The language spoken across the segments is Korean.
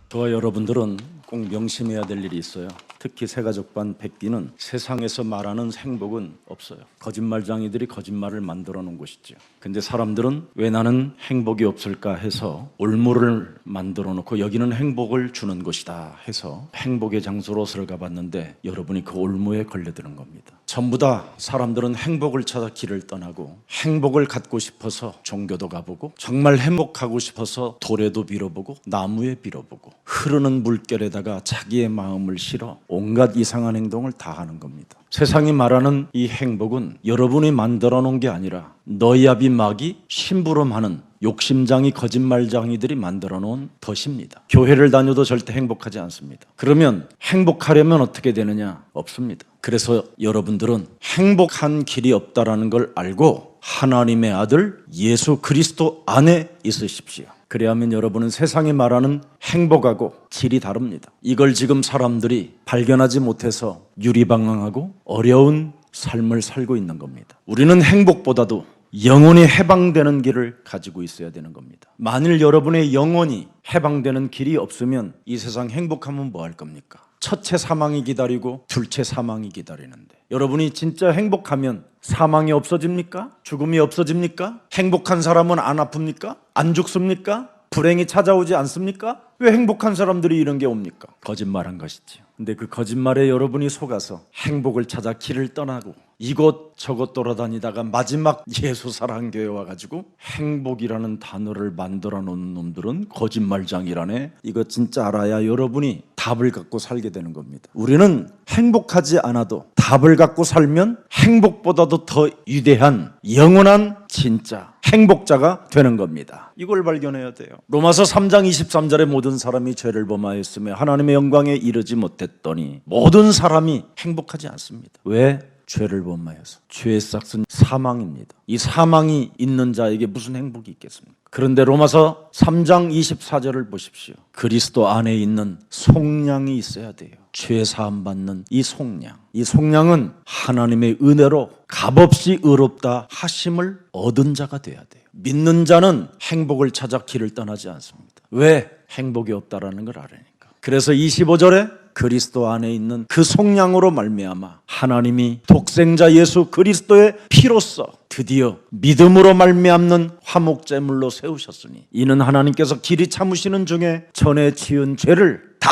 저와 여러분들은 꼭 명심해야 될 일이 있어요. 특히 새가족반 백기는 세상에서 말하는 행복은 없어요. 거짓말쟁이들이 거짓말을 만들어 놓은 것이죠. 근데 사람들은 왜 나는 행복이 없을까 해서 올무를 만들어 놓고 여기는 행복을 주는 곳이다 해서 행복의 장소로 들어가봤는데 여러분이 그 올무에 걸려드는 겁니다. 전부 다 사람들은 행복을 찾아 길을 떠나고 행복을 갖고 싶어서 종교도 가보고 정말 행복하고 싶어서 돌에도 빌어보고 나무에 빌어보고 흐르는 물결에다가 자기의 마음을 실어 온갖 이상한 행동을 다 하는 겁니다. 세상이 말하는 이 행복은 여러분이 만들어 놓은 게 아니라 너희압이 마귀 심부름하는 욕심장이 거짓말장이들이 만들어 놓은 덫입니다. 교회를 다녀도 절대 행복하지 않습니다. 그러면 행복하려면 어떻게 되느냐? 없습니다. 그래서 여러분들은 행복한 길이 없다라는 걸 알고 하나님의 아들 예수 그리스도 안에 있으십시오. 그래야만 여러분은 세상이 말하는 행복하고 질이 다릅니다. 이걸 지금 사람들이 발견하지 못해서 유리방황하고 어려운 삶을 살고 있는 겁니다. 우리는 행복보다도 영혼이 해방되는 길을 가지고 있어야 되는 겁니다. 만일 여러분의 영혼이 해방되는 길이 없으면 이 세상 행복하면 뭐 할 겁니까? 첫째 사망이 기다리고 둘째 사망이 기다리는데 여러분이 진짜 행복하면 사망이 없어집니까? 죽음이 없어집니까? 행복한 사람은 안 아픕니까? 안 죽습니까? 불행이 찾아오지 않습니까? 왜 행복한 사람들이 이런 게 옵니까? 거짓말한 것이지요. 근데 그 거짓말에 여러분이 속아서 행복을 찾아 길을 떠나고 이곳저곳 돌아다니다가 마지막 예수 사랑교회 와가지고 행복이라는 단어를 만들어 놓은 놈들은 거짓말장이라네. 이거 진짜 알아야 여러분이 답을 갖고 살게 되는 겁니다. 우리는 행복하지 않아도 답을 갖고 살면 행복보다도 더 위대한 영원한 진짜 행복자가 되는 겁니다. 이걸 발견해야 돼요. 로마서 3장 23절에 모든 사람이 죄를 범하였으며 하나님의 영광에 이르지 못했더니 모든 사람이 행복하지 않습니다. 왜? 죄를 범하여서. 죄의 싹은 사망입니다. 이 사망이 있는 자에게 무슨 행복이 있겠습니까? 그런데 로마서 3장 24절을 보십시오. 그리스도 안에 있는 속량이 있어야 돼요. 죄 사함 받는 이 속량. 이 속량은 하나님의 은혜로 값없이 의롭다 하심을 얻은 자가 돼야 돼요. 믿는 자는 행복을 찾아 길을 떠나지 않습니다. 왜? 행복이 없다라는 걸 알으니까. 그래서 25절에 그리스도 안에 있는 그 속량으로 말미암아 하나님이 독생자 예수 그리스도의 피로써 드디어 믿음으로 말미암는 화목제물로 세우셨으니 이는 하나님께서 길이 참으시는 중에 전에 지은 죄를 다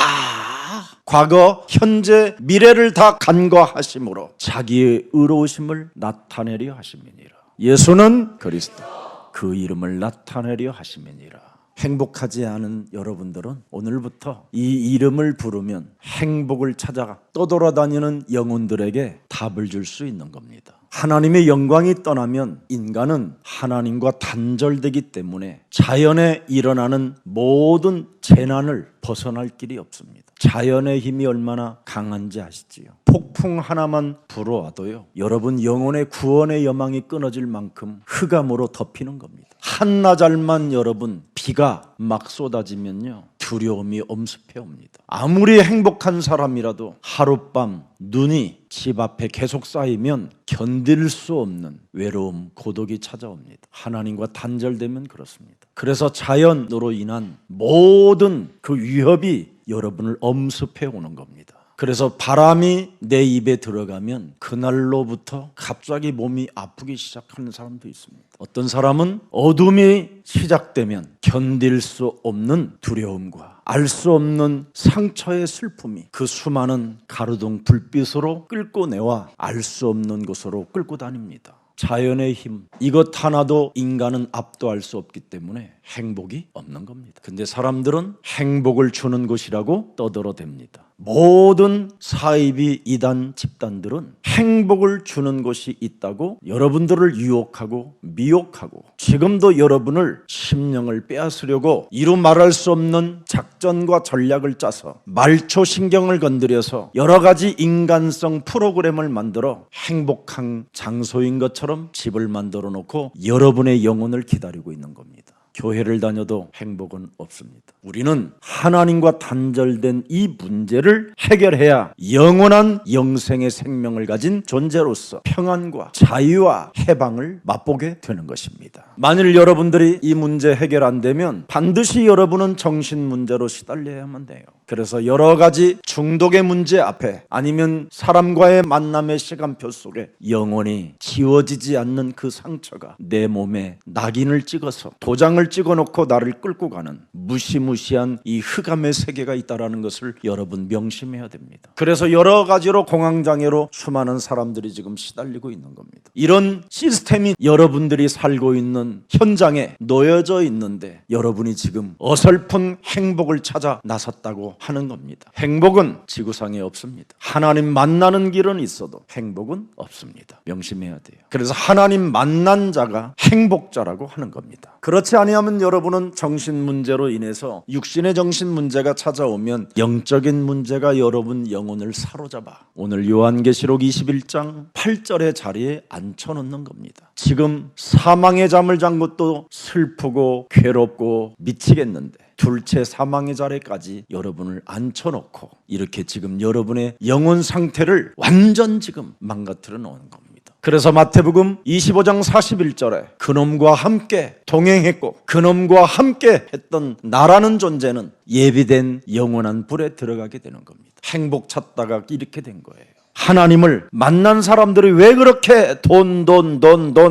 과거, 현재, 미래를 다 간과하심으로 자기의 의로우심을 나타내려 하심이니라. 예수는 그리스도 그 이름을 나타내려 하심이니라. 행복하지 않은 여러분들은 오늘부터 이 이름을 부르면 행복을 찾아 떠돌아다니는 영혼들에게 답을 줄 수 있는 겁니다. 하나님의 영광이 떠나면 인간은 하나님과 단절되기 때문에 자연에 일어나는 모든 재난을 벗어날 길이 없습니다. 자연의 힘이 얼마나 강한지 아시지요? 폭풍 하나만 불어와도요 여러분 영혼의 구원의 여망이 끊어질 만큼 흑암으로 덮이는 겁니다. 한나절만 여러분 비가 막 쏟아지면요 두려움이 엄습해 옵니다. 아무리 행복한 사람이라도 하룻밤 눈이 집 앞에 계속 쌓이면 견딜 수 없는 외로움, 고독이 찾아옵니다. 하나님과 단절되면 그렇습니다. 그래서 자연으로 인한 모든 그 위협이 여러분을 엄습해 오는 겁니다. 그래서 바람이 내 입에 들어가면 그날로부터 갑자기 몸이 아프기 시작하는 사람도 있습니다. 어떤 사람은 어둠이 시작되면 견딜 수 없는 두려움과 알 수 없는 상처의 슬픔이 그 수많은 가로등 불빛으로 끌고 내와 알 수 없는 곳으로 끌고 다닙니다. 자연의 힘 이것 하나도 인간은 압도할 수 없기 때문에 행복이 없는 겁니다. 근데 사람들은 행복을 주는 곳이라고 떠들어댑니다. 모든 사이비 이단 집단들은 행복을 주는 곳이 있다고 여러분들을 유혹하고 미혹하고 지금도 여러분을 심령을 빼앗으려고 이루 말할 수 없는 작전과 전략을 짜서 말초신경을 건드려서 여러 가지 인간성 프로그램을 만들어 행복한 장소인 것처럼 집을 만들어 놓고 여러분의 영혼을 기다리고 있는 겁니다. 교회를 다녀도 행복은 없습니다. 우리는 하나님과 단절된 이 문제를 해결해야 영원한 영생의 생명을 가진 존재로서 평안과 자유와 해방을 맛보게 되는 것입니다. 만일 여러분들이 이 문제 해결 안 되면 반드시 여러분은 정신 문제로 시달려야만 돼요. 그래서 여러 가지 중독의 문제 앞에 아니면 사람과의 만남의 시간표 속에 영원히 지워지지 않는 그 상처가 내 몸에 낙인을 찍어서 도장을 찍어놓고 나를 끌고 가는 무시무시한 이 흑암의 세계가 있다는 것을 여러분 명심해야 됩니다. 그래서 여러 가지로 공황장애로 수많은 사람들이 지금 시달리고 있는 겁니다. 이런 시스템이 여러분들이 살고 있는 현장에 놓여져 있는데 여러분이 지금 어설픈 행복을 찾아 나섰다고 하는 겁니다. 행복은 지구상에 없습니다. 하나님 만나는 길은 있어도 행복은 없습니다. 명심해야 돼요. 그래서 하나님 만난 자가 행복자라고 하는 겁니다. 그렇지 아니하면 여러분은 정신 문제로 인해서 육신의 정신 문제가 찾아오면 영적인 문제가 여러분 영혼을 사로잡아 오늘 요한계시록 21장 8절의 자리에 앉혀놓는 겁니다. 지금 사망의 잠을 잔 것도 슬프고 괴롭고 미치겠는데 둘째 사망의 자리까지 여러분을 앉혀놓고 이렇게 지금 여러분의 영혼 상태를 완전 지금 망가뜨려 놓은 겁니다. 그래서 마태복음 25장 41절에 그놈과 함께 동행했고 그놈과 함께 했던 나라는 존재는 예비된 영원한 불에 들어가게 되는 겁니다. 행복 찾다가 이렇게 된 거예요. 하나님을 만난 사람들이 왜 그렇게 돈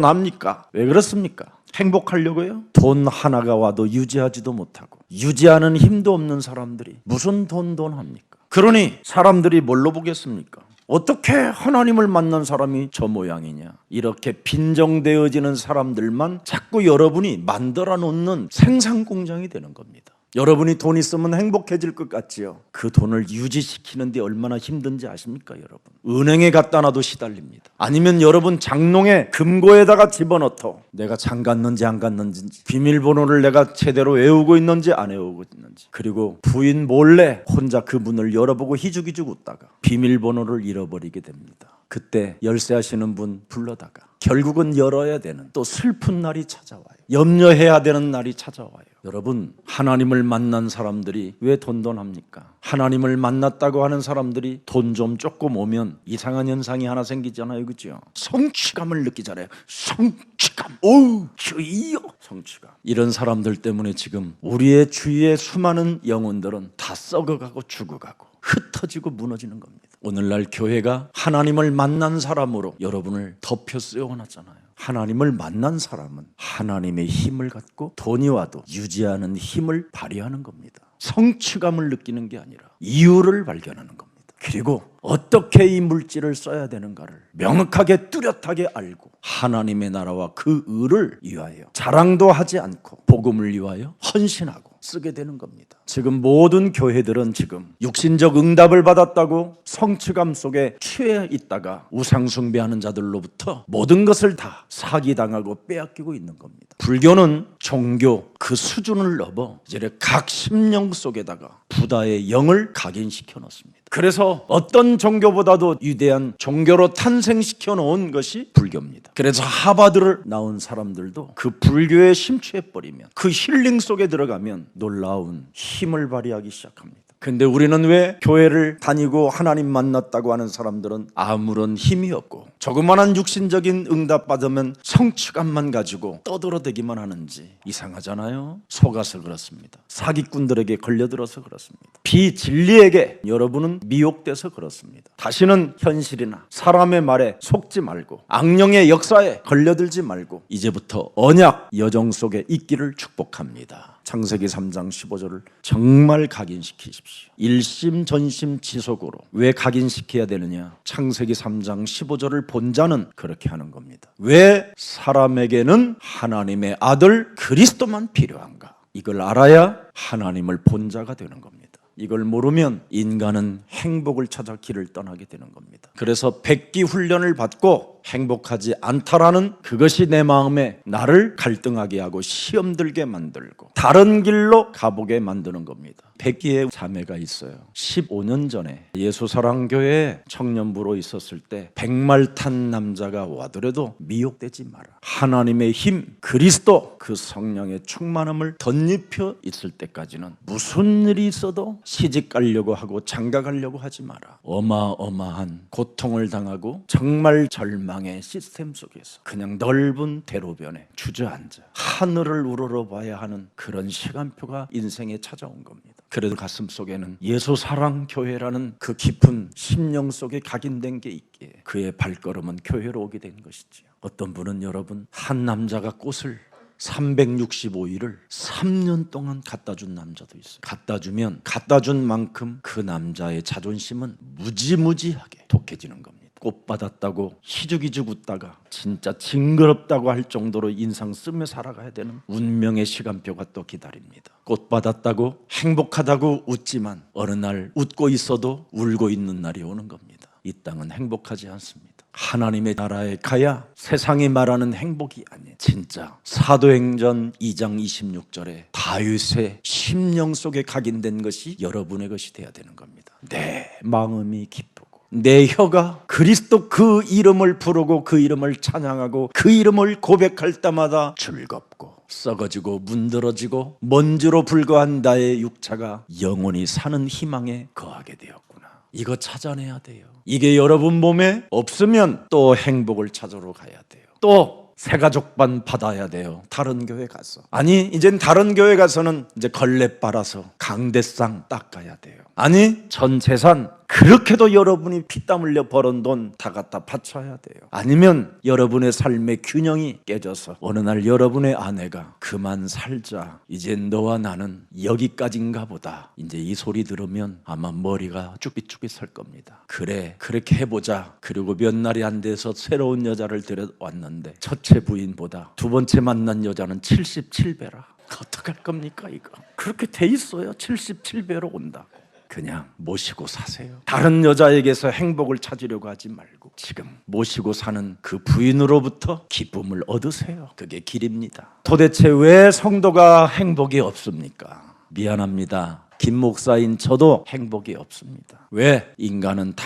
합니까? 왜 그렇습니까? 행복하려고요? 돈 하나가 와도 유지하지도 못하고 유지하는 힘도 없는 사람들이 무슨 돈 합니까? 그러니 사람들이 뭘로 보겠습니까? 어떻게 하나님을 만난 사람이 저 모양이냐? 이렇게 빈정되어지는 사람들만 자꾸 여러분이 만들어 놓는 생산 공장이 되는 겁니다. 여러분이 돈 있으면 행복해질 것 같지요? 그 돈을 유지시키는데 얼마나 힘든지 아십니까, 여러분? 은행에 갖다 놔도 시달립니다. 아니면 여러분 장롱에 금고에다가 집어넣어 내가 장 갔는지 안 갔는지 비밀번호를 내가 제대로 외우고 있는지 안 외우고 있는지 그리고 부인 몰래 혼자 그 문을 열어보고 희죽희죽 웃다가 비밀번호를 잃어버리게 됩니다. 그때 열쇠 하시는 분 불러다가 결국은 열어야 되는 또 슬픈 날이 찾아와요. 염려해야 되는 날이 찾아와요. 여러분, 하나님을 만난 사람들이 왜 돈합니까? 하나님을 만났다고 하는 사람들이 돈 좀 조금 오면 이상한 현상이 하나 생기잖아요. 그죠? 성취감을 느끼잖아요. 성취감. 오우, 주의요. 성취감. 이런 사람들 때문에 지금 우리의 주위의 수많은 영혼들은 다 썩어가고 죽어가고 흩어지고 무너지는 겁니다. 오늘날 교회가 하나님을 만난 사람으로 여러분을 덮여 쓰여놨잖아요. 하나님을 만난 사람은 하나님의 힘을 갖고 돈이 와도 유지하는 힘을 발휘하는 겁니다. 성취감을 느끼는 게 아니라 이유를 발견하는 겁니다. 그리고 어떻게 이 물질을 써야 되는가를 명확하게 뚜렷하게 알고 하나님의 나라와 그 의를 위하여 자랑도 하지 않고 복음을 위하여 헌신하고 쓰게 되는 겁니다. 지금 모든 교회들은 지금 육신적 응답을 받았다고 성취감 속에 취해 있다가 우상 숭배하는 자들로부터 모든 것을 다 사기당하고 빼앗기고 있는 겁니다. 불교는 종교 그 수준을 넘어 이제 각 심령 속에다가 부다의 영을 각인시켜 놓습니다. 그래서 어떤 종교보다도 위대한 종교로 탄생시켜 놓은 것이 불교입니다. 그래서 하버드를 나온 사람들도 그 불교에 심취해버리면 그 힐링 속에 들어가면 놀라운 힘을 발휘하기 시작합니다. 근데 우리는 왜 교회를 다니고 하나님 만났다고 하는 사람들은 아무런 힘이 없고 조그만한 육신적인 응답 받으면 성취감만 가지고 떠들어대기만 하는지 이상하잖아요. 속아서 그렇습니다. 사기꾼들에게 걸려들어서 그렇습니다. 비진리에게 여러분은 미혹돼서 그렇습니다. 다시는 현실이나 사람의 말에 속지 말고 악령의 역사에 걸려들지 말고 이제부터 언약 여정 속에 있기를 축복합니다. 창세기 3장 15절을 정말 각인시키십시오. 일심전심지속으로 왜 각인시켜야 되느냐? 창세기 3장 15절을 본 자는 그렇게 하는 겁니다. 왜 사람에게는 하나님의 아들 그리스도만 필요한가? 이걸 알아야 하나님을 본 자가 되는 겁니다. 이걸 모르면 인간은 행복을 찾아 길을 떠나게 되는 겁니다. 그래서 백기 훈련을 받고 행복하지 않다라는 그것이 내 마음에 나를 갈등하게 하고 시험 들게 만들고 다른 길로 가보게 만드는 겁니다. 백기의 자매가 있어요. 15년 전에 예수사랑교회 청년부로 있었을 때 백말 탄 남자가 와더라도 미혹되지 마라. 하나님의 힘, 그리스도, 그 성령의 충만함을 덧입혀 있을 때까지는 무슨 일이 있어도 시집 가려고 하고 장가 가려고 하지 마라. 어마어마한 고통을 당하고 정말 절망의 시스템 속에서 그냥 넓은 대로변에 주저앉아 하늘을 우러러봐야 하는 그런 시간표가 인생에 찾아온 겁니다. 그래도 가슴 속에는 예수사랑교회라는 그 깊은 심령 속에 각인된 게 있기에 그의 발걸음은 교회로 오게 된 것이지요. 어떤 분은 여러분, 한 남자가 꽃을 365일을 3년 동안 갖다 준 남자도 있어요. 갖다 주면 갖다 준 만큼 그 남자의 자존심은 무지무지하게 독해지는 겁니다. 꽃 받았다고 희죽희죽 웃다가 진짜 징그럽다고 할 정도로 인상 쓰며 살아가야 되는 운명의 시간표가 또 기다립니다. 꽃 받았다고 행복하다고 웃지만 어느 날 웃고 있어도 울고 있는 날이 오는 겁니다. 이 땅은 행복하지 않습니다. 하나님의 나라에 가야 세상이 말하는 행복이 아니에요. 진짜 사도행전 2장 26절에 다윗의 심령 속에 각인된 것이 여러분의 것이 돼야 되는 겁니다. 내 마음이 기쁘고 내 혀가 그리스도 그 이름을 부르고 그 이름을 찬양하고 그 이름을 고백할 때마다 즐겁고 썩어지고 문드러지고 먼지로 불과한 나의 육체가 영원히 사는 희망에 거하게 되었구나. 이거 찾아내야 돼요. 이게 여러분 몸에 없으면 또 행복을 찾으러 가야 돼요. 또 새가족반 받아야 돼요. 다른 교회 가서. 아니, 이젠 다른 교회 가서는 이제 걸레 빨아서 강대상 닦아야 돼요. 아니, 전 재산 그렇게도 여러분이 피땀 흘려 벌은 돈 다 갖다 바쳐야 돼요. 아니면 여러분의 삶의 균형이 깨져서 어느 날 여러분의 아내가 그만 살자, 이제 너와 나는 여기까지인가 보다, 이제 이 소리 들으면 아마 머리가 쭈삣쭈삣 설 겁니다. 그래, 그렇게 해보자. 그리고 몇 날이 안 돼서 새로운 여자를 데려왔는데 첫째 부인보다 두 번째 만난 여자는 77배라. 어떡할 겁니까 이거? 그렇게 돼 있어요. 77배로 온다고. 그냥 모시고 사세요. 다른 여자에게서 행복을 찾으려고 하지 말고 지금 모시고 사는 그 부인으로부터 기쁨을 얻으세요. 그게 길입니다. 도대체 왜 성도가 행복이 없습니까? 미안합니다. 김 목사인 저도 행복이 없습니다. 왜? 인간은 다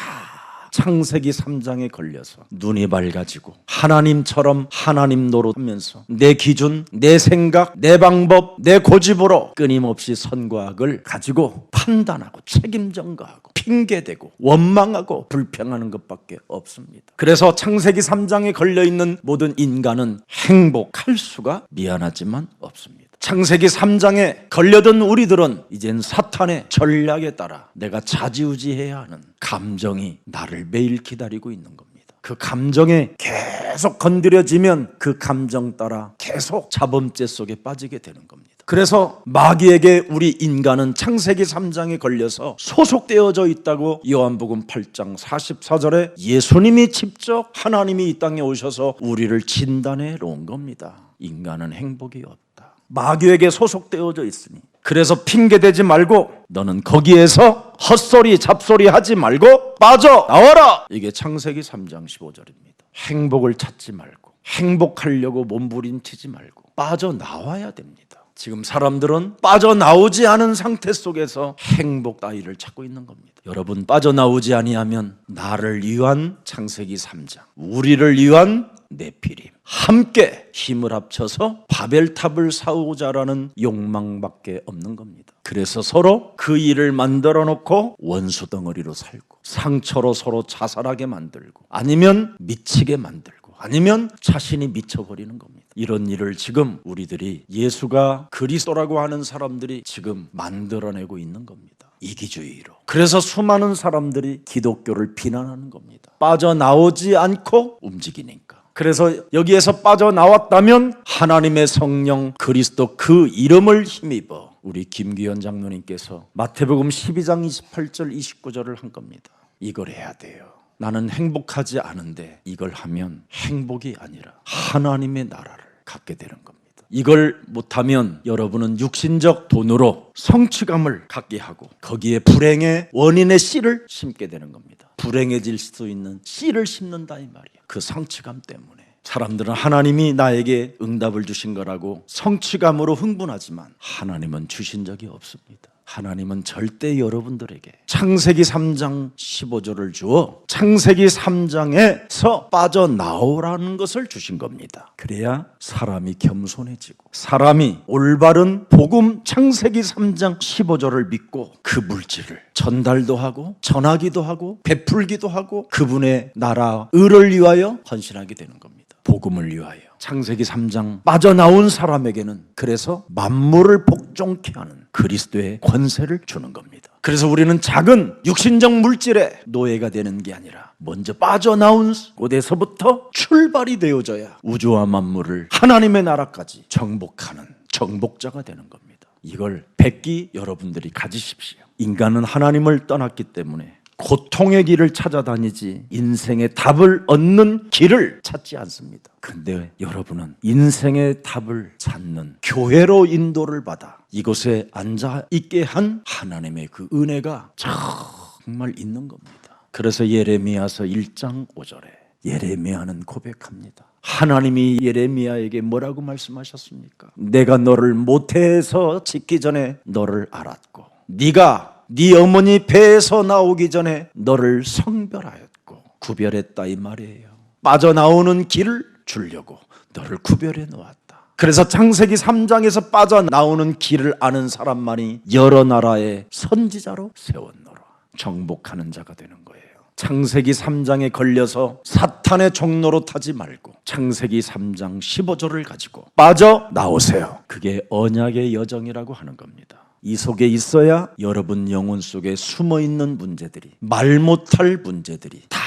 창세기 3장에 걸려서 눈이 밝아지고 하나님처럼 하나님 노릇하면서 내 기준, 내 생각, 내 방법, 내 고집으로 끊임없이 선과 악을 가지고 판단하고 책임 전가하고 핑계대고 원망하고 불평하는 것밖에 없습니다. 그래서 창세기 3장에 걸려있는 모든 인간은 행복할 수가 미안하지만 없습니다. 창세기 3장에 걸려든 우리들은 이젠 사탄의 전략에 따라 내가 좌지우지해야 하는 감정이 나를 매일 기다리고 있는 겁니다. 그 감정에 계속 건드려지면 그 감정 따라 계속 자범죄 속에 빠지게 되는 겁니다. 그래서 마귀에게 우리 인간은 창세기 3장에 걸려서 소속되어져 있다고 요한복음 8장 44절에 예수님이 직접 하나님이 이 땅에 오셔서 우리를 진단해 놓은 겁니다. 인간은 행복이 없다. 마귀에게 소속되어져 있으니. 그래서 핑계대지 말고 너는 거기에서 헛소리 잡소리 하지 말고 빠져나와라. 이게 창세기 3장 15절입니다. 행복을 찾지 말고 행복하려고 몸부림치지 말고 빠져나와야 됩니다. 지금 사람들은 빠져나오지 않은 상태 속에서 행복 따위를 찾고 있는 겁니다. 여러분, 빠져나오지 아니하면 나를 위한 창세기 3장, 우리를 위한 네피림, 함께 힘을 합쳐서 바벨탑을 세우자라는 욕망밖에 없는 겁니다. 그래서 서로 그 일을 만들어 놓고 원수 덩어리로 살고 상처로 서로 자살하게 만들고 아니면 미치게 만들고 아니면 자신이 미쳐버리는 겁니다. 이런 일을 지금 우리들이 예수가 그리스도라고 하는 사람들이 지금 만들어내고 있는 겁니다. 이기주의로. 그래서 수많은 사람들이 기독교를 비난하는 겁니다. 빠져나오지 않고 움직이니까. 그래서 여기에서 빠져나왔다면 하나님의 성령 그리스도 그 이름을 힘입어 우리 김기현 장로님께서 마태복음 12장 28절 29절을 한 겁니다. 이걸 해야 돼요. 나는 행복하지 않은데 이걸 하면 행복이 아니라 하나님의 나라를 갖게 되는 겁니다. 이걸 못하면 여러분은 육신적 돈으로 성취감을 갖게 하고 거기에 불행의 원인의 씨를 심게 되는 겁니다. 불행해질 수 있는 씨를 심는다 이 말이에요. 그 성취감 때문에 사람들은 하나님이 나에게 응답을 주신 거라고 성취감으로 흥분하지만 하나님은 주신 적이 없습니다. 하나님은 절대 여러분들에게 창세기 3장 15절을 주어 창세기 3장에서 빠져나오라는 것을 주신 겁니다. 그래야 사람이 겸손해지고 사람이 올바른 복음 창세기 3장 15절을 믿고 그 물질을 전달도 하고 전하기도 하고 베풀기도 하고 그분의 나라 의를 위하여 헌신하게 되는 겁니다. 복음을 위하여. 창세기 3장 빠져나온 사람에게는 그래서 만물을 복종케 하는 그리스도의 권세를 주는 겁니다. 그래서 우리는 작은 육신적 물질의 노예가 되는 게 아니라 먼저 빠져나온 곳에서부터 출발이 되어져야 우주와 만물을 하나님의 나라까지 정복하는 정복자가 되는 겁니다. 이걸 백기 여러분들이 가지십시오. 인간은 하나님을 떠났기 때문에 고통의 길을 찾아다니지 인생의 답을 얻는 길을 찾지 않습니다. 근데 여러분은 인생의 답을 찾는 교회로 인도를 받아 이곳에 앉아있게 한 하나님의 그 은혜가 정말 있는 겁니다. 그래서 예레미야서 1장 5절에 예레미야는 고백합니다. 하나님이 예레미야에게 뭐라고 말씀하셨습니까? 내가 너를 모태에서 짓기 전에 너를 알았고 네가 네 어머니 배에서 나오기 전에 너를 성별하였고 구별했다 이 말이에요. 빠져나오는 길을 주려고 너를 구별해 놓았다. 그래서 창세기 3장에서 빠져나오는 길을 아는 사람만이 여러 나라의 선지자로 세웠노라. 정복하는 자가 되는 거예요. 창세기 3장에 걸려서 사탄의 종로로 타지 말고 창세기 3장 15절을 가지고 빠져나오세요. 그게 언약의 여정이라고 하는 겁니다. 이 속에 있어야 여러분 영혼 속에 숨어있는 문제들이 말 못할 문제들이 다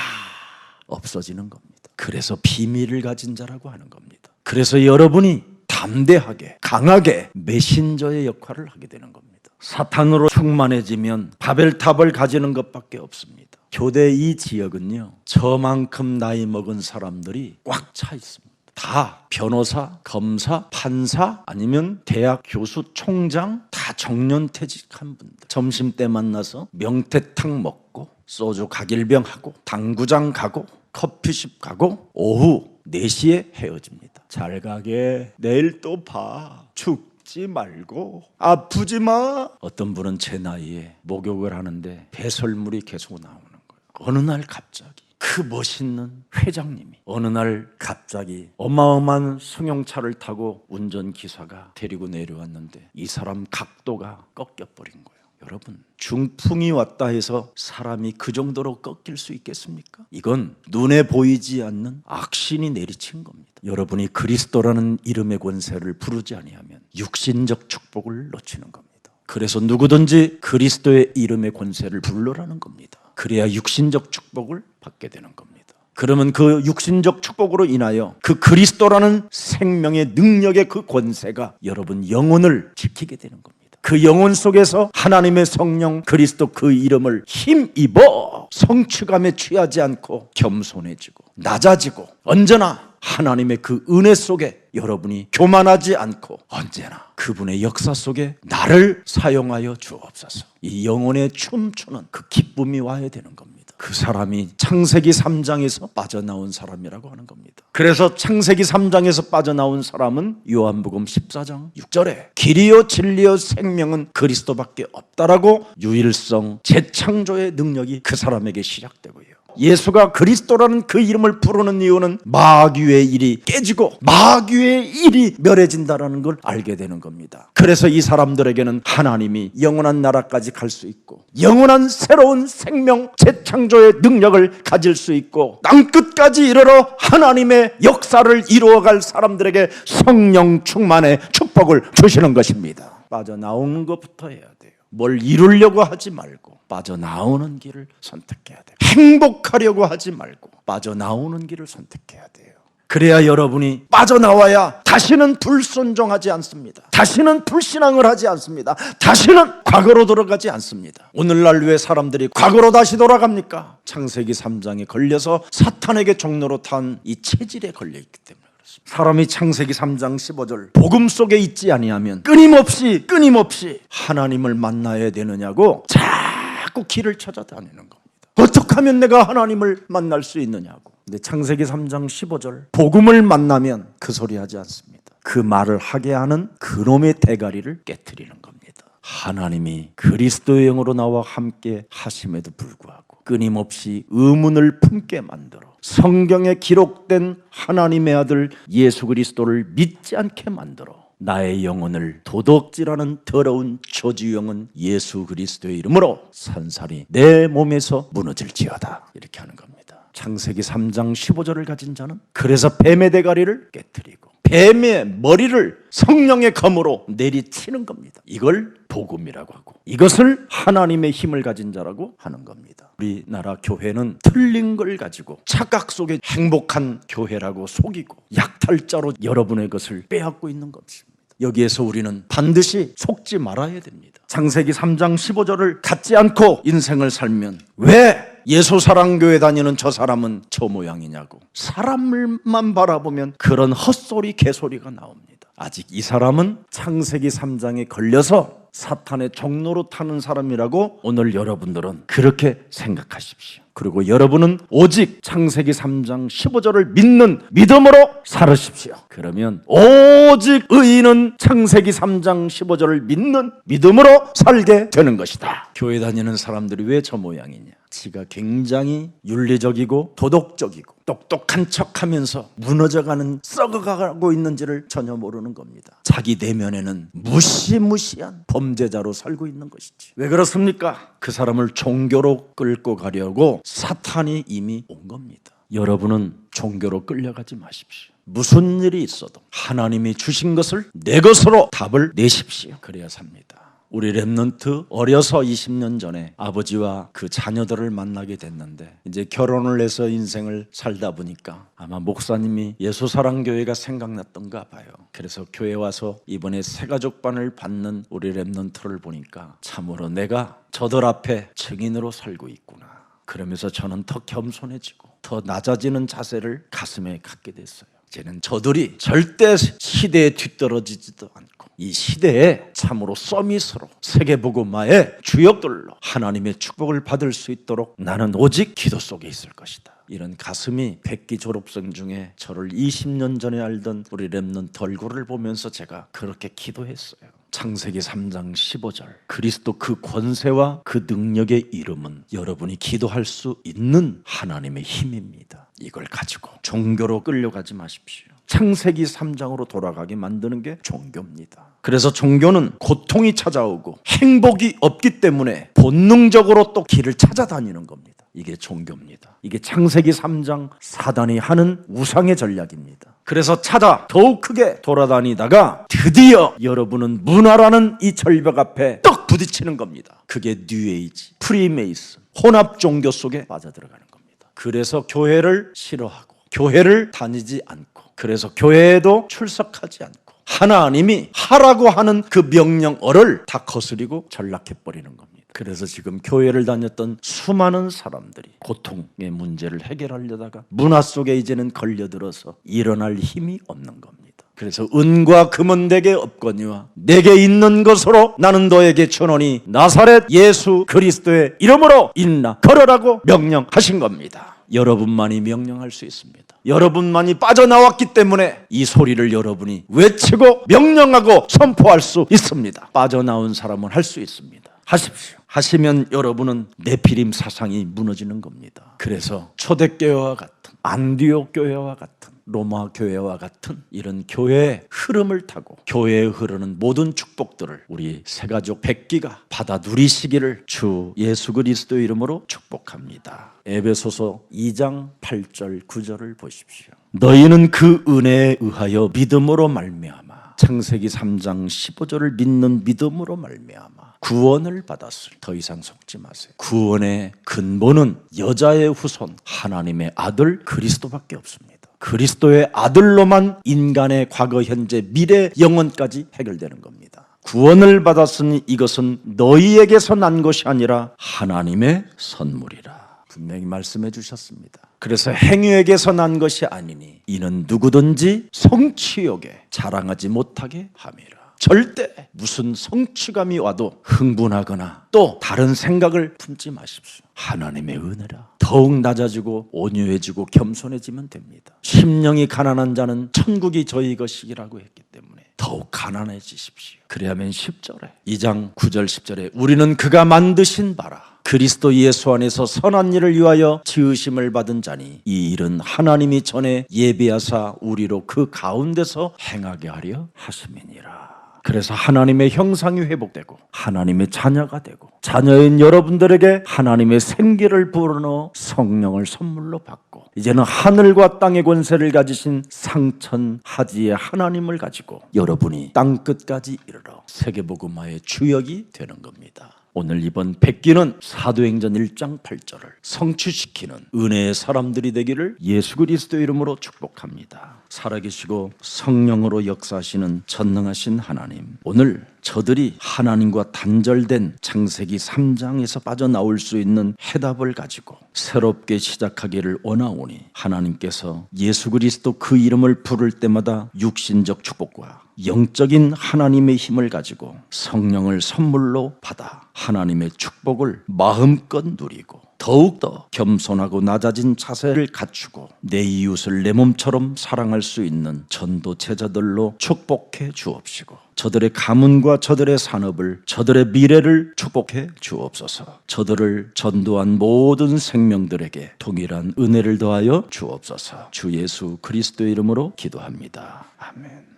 없어지는 겁니다. 그래서 비밀을 가진 자라고 하는 겁니다. 그래서 여러분이 담대하게 강하게 메신저의 역할을 하게 되는 겁니다. 사탄으로 충만해지면 바벨탑을 가지는 것밖에 없습니다. 교대 이 지역은요 저만큼 나이 먹은 사람들이 꽉 차 있습니다. 다 변호사, 검사, 판사 아니면 대학 교수, 총장 다 정년퇴직한 분들. 점심때 만나서 명태탕 먹고 소주 가길병 하고 당구장 가고 커피숍 가고 오후 4시에 헤어집니다. 잘 가게 내일 또 봐. 죽지 말고 아프지 마. 어떤 분은 제 나이에 목욕을 하는데 배설물이 계속 나오는 거예요. 어느 날 갑자기 그 멋있는 회장님이 어느 날 갑자기 어마어마한 승용차를 타고 운전기사가 데리고 내려왔는데 이 사람 각도가 꺾여버린 거예요. 여러분 중풍이 왔다 해서 사람이 그 정도로 꺾일 수 있겠습니까? 이건 눈에 보이지 않는 악신이 내리친 겁니다. 여러분이 그리스도라는 이름의 권세를 부르지 아니하면 육신적 축복을 놓치는 겁니다. 그래서 누구든지 그리스도의 이름의 권세를 부르라는 겁니다. 그래야 육신적 축복을 받게 되는 겁니다. 그러면 그 육신적 축복으로 인하여 그 그리스도라는 생명의 능력의 그 권세가 여러분 영혼을 지키게 되는 겁니다. 그 영혼 속에서 하나님의 성령 그리스도 그 이름을 힘입어 성취감에 취하지 않고 겸손해지고 낮아지고 언제나 하나님의 그 은혜 속에 여러분이 교만하지 않고 언제나 그분의 역사 속에 나를 사용하여 주옵소서. 이 영혼의 춤추는 그 기쁨이 와야 되는 겁니다. 그 사람이 창세기 3장에서 빠져나온 사람이라고 하는 겁니다. 그래서 창세기 3장에서 빠져나온 사람은 요한복음 14장 6절에 길이요 진리요 생명은 그리스도밖에 없다라고 유일성 재창조의 능력이 그 사람에게 시작되고요. 예수가 그리스도라는 그 이름을 부르는 이유는 마귀의 일이 깨지고 마귀의 일이 멸해진다는 걸 알게 되는 겁니다. 그래서 이 사람들에게는 하나님이 영원한 나라까지 갈 수 있고 영원한 새로운 생명 재창조의 능력을 가질 수 있고 땅끝까지 이르러 하나님의 역사를 이루어갈 사람들에게 성령 충만의 축복을 주시는 것입니다. 빠져나오는 것부터 해야 돼요. 뭘 이루려고 하지 말고 빠져나오는 길을 선택해야 돼요. 행복하려고 하지 말고 빠져나오는 길을 선택해야 돼요. 그래야 여러분이 빠져나와야 다시는 불순종하지 않습니다. 다시는 불신앙을 하지 않습니다. 다시는 과거로 돌아가지 않습니다. 오늘날 왜 사람들이 과거로 다시 돌아갑니까? 창세기 3장에 걸려서 사탄에게 종로로 탄 이 체질에 걸려있기 때문에 그렇습니다. 사람이 창세기 3장 15절 복음 속에 있지 아니하면 끊임없이 하나님을 만나야 되느냐고 자꾸 길을 찾아다니는 겁니다. 어떻게 하면 내가 하나님을 만날 수 있느냐고. 근데 창세기 3장 15절 복음을 만나면 그 소리 하지 않습니다. 그 말을 하게 하는 그놈의 대가리를 깨트리는 겁니다. 하나님이 그리스도의 영으로 나와 함께 하심에도 불구하고 끊임없이 의문을 품게 만들어 성경에 기록된 하나님의 아들 예수 그리스도를 믿지 않게 만들어 나의 영혼을 도둑질하는 더러운 저주 영은 예수 그리스도의 이름으로 산산이 내 몸에서 무너질지어다. 이렇게 하는 겁니다. 창세기 3장 15절을 가진 자는 그래서 뱀의 대가리를 깨뜨리고 뱀의 머리를 성령의 검으로 내리치는 겁니다. 이걸 복음이라고 하고 이것을 하나님의 힘을 가진 자라고 하는 겁니다. 우리나라 교회는 틀린 걸 가지고 착각 속에 행복한 교회라고 속이고 약탈자로 여러분의 것을 빼앗고 있는 것입니다. 여기에서 우리는 반드시 속지 말아야 됩니다. 창세기 3장 15절을 갖지 않고 인생을 살면 왜 예수사랑교회 다니는 저 사람은 저 모양이냐고 사람을만 바라보면 그런 헛소리 개소리가 나옵니다. 아직 이 사람은 창세기 3장에 걸려서 사탄의 종로로 타는 사람이라고 오늘 여러분들은 그렇게 생각하십시오. 그리고 여러분은 오직 창세기 3장 15절을 믿는 믿음으로 살으십시오. 그러면 오직 의인은 창세기 3장 15절을 믿는 믿음으로 살게 되는 것이다. 교회 다니는 사람들이 왜 저 모양이냐? 지가 굉장히 윤리적이고 도덕적이고 똑똑한 척하면서 무너져가는 썩어가고 있는지를 전혀 모르는 겁니다. 자기 내면에는 무시무시한 범죄자로 살고 있는 것이지. 왜 그렇습니까? 그 사람을 종교로 끌고 가려고 사탄이 이미 온 겁니다. 여러분은 종교로 끌려가지 마십시오. 무슨 일이 있어도 하나님이 주신 것을 내 것으로 답을 내십시오. 그래야 삽니다. 우리 랩넌트 어려서 20년 전에 아버지와 그 자녀들을 만나게 됐는데 이제 결혼을 해서 인생을 살다 보니까 아마 목사님이 예수사랑교회가 생각났던가 봐요. 그래서 교회 와서 이번에 새가족반을 받는 우리 랩넌트를 보니까 참으로 내가 저들 앞에 증인으로 살고 있구나. 그러면서 저는 더 겸손해지고 더 낮아지는 자세를 가슴에 갖게 됐어요. 이제는 저들이 절대 시대에 뒤떨어지지도 않고 이 시대에 참으로 서밋으로 세계복음화의 주역들로 하나님의 축복을 받을 수 있도록 나는 오직 기도 속에 있을 것이다. 이런 가슴이 백기 졸업생 중에 저를 20년 전에 알던 우리 랩넌트 얼굴을 보면서 제가 그렇게 기도했어요. 창세기 3장 15절 그리스도 그 권세와 그 능력의 이름은 여러분이 기도할 수 있는 하나님의 힘입니다. 이걸 가지고 종교로 끌려가지 마십시오. 창세기 3장으로 돌아가게 만드는 게 종교입니다. 그래서 종교는 고통이 찾아오고 행복이 없기 때문에 본능적으로 또 길을 찾아다니는 겁니다. 이게 종교입니다. 이게 창세기 3장 사단이 하는 우상의 전략입니다. 그래서 찾아 더욱 크게 돌아다니다가 드디어 여러분은 문화라는 이 절벽 앞에 떡 부딪히는 겁니다. 그게 뉴에이지, 프리메이슨, 혼합 종교 속에 빠져들어가는 겁니다. 그래서 교회를 싫어하고 교회를 다니지 않고 그래서 교회에도 출석하지 않고 하나님이 하라고 하는 그 명령어를 다 거스리고 전락해버리는 겁니다. 그래서 지금 교회를 다녔던 수많은 사람들이 고통의 문제를 해결하려다가 문화 속에 이제는 걸려들어서 일어날 힘이 없는 겁니다. 그래서 은과 금은 내게 없거니와 내게 있는 것으로 나는 너에게 주노니 나사렛 예수 그리스도의 이름으로 일어나 걸어라고 명령하신 겁니다. 여러분만이 명령할 수 있습니다. 여러분만이 빠져나왔기 때문에 이 소리를 여러분이 외치고 명령하고 선포할 수 있습니다. 빠져나온 사람은 할 수 있습니다. 하십시오. 하시면 여러분은 네피림 사상이 무너지는 겁니다. 그래서 초대교회와 같은 안디옥 교회와 같은 로마 교회와 같은 이런 교회의 흐름을 타고 교회에 흐르는 모든 축복들을 우리 새가족 백기가 받아 누리시기를 주 예수 그리스도 이름으로 축복합니다. 에베소서 2장 8절 9절을 보십시오. 너희는 그 은혜에 의하여 믿음으로 말미암아 창세기 3장 15절을 믿는 믿음으로 말미암아 구원을 받았을. 더 이상 속지 마세요. 구원의 근본은 여자의 후손 하나님의 아들 그리스도밖에 없습니다. 그리스도의 아들로만 인간의 과거, 현재, 미래, 영원까지 해결되는 겁니다. 구원을 받았으니 이것은 너희에게서 난 것이 아니라 하나님의 선물이라. 분명히 말씀해 주셨습니다. 그래서 행위에게서 난 것이 아니니 이는 누구든지 성취욕에 자랑하지 못하게 함이라. 절대 무슨 성취감이 와도 흥분하거나 또 다른 생각을 품지 마십시오. 하나님의 은혜라. 더욱 낮아지고 온유해지고 겸손해지면 됩니다. 심령이 가난한 자는 천국이 저희 것이라고 했기 때문에 더욱 가난해지십시오. 그래야만 10절에 2장 9절 10절에 우리는 그가 만드신 바라 그리스도 예수 안에서 선한 일을 위하여 지으심을 받은 자니 이 일은 하나님이 전에 예비하사 우리로 그 가운데서 행하게 하려 하심이니라. 그래서 하나님의 형상이 회복되고 하나님의 자녀가 되고 자녀인 여러분들에게 하나님의 생기를 불어넣어 성령을 선물로 받고 이제는 하늘과 땅의 권세를 가지신 상천하지의 하나님을 가지고 여러분이 땅끝까지 이르러 세계복음화의 주역이 되는 겁니다. 오늘 이번 백기는 사도행전 1장 8절을 성취시키는 은혜의 사람들이 되기를 예수 그리스도 이름으로 축복합니다. 살아계시고 성령으로 역사하시는 전능하신 하나님, 오늘 저들이 하나님과 단절된 창세기 3장에서 빠져나올 수 있는 해답을 가지고 새롭게 시작하기를 원하오니 하나님께서 예수 그리스도 그 이름을 부를 때마다 육신적 축복과 영적인 하나님의 힘을 가지고 성령을 선물로 받아 하나님의 축복을 마음껏 누리고 더욱더 겸손하고 낮아진 자세를 갖추고 내 이웃을 내 몸처럼 사랑할 수 있는 전도 제자들로 축복해 주옵시고 저들의 가문과 저들의 산업을 저들의 미래를 축복해 주옵소서. 저들을 전도한 모든 생명들에게 동일한 은혜를 더하여 주옵소서. 주 예수 그리스도의 이름으로 기도합니다. 아멘.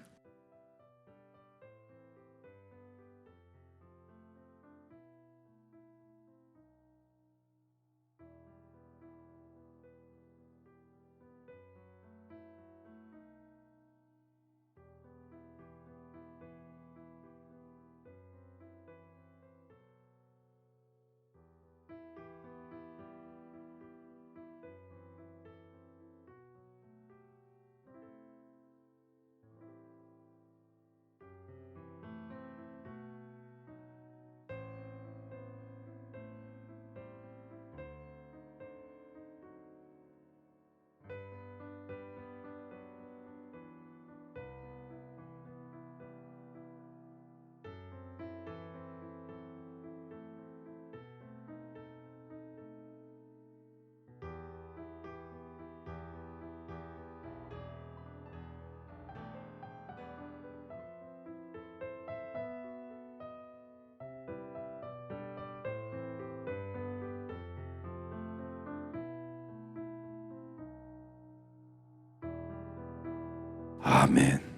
아멘.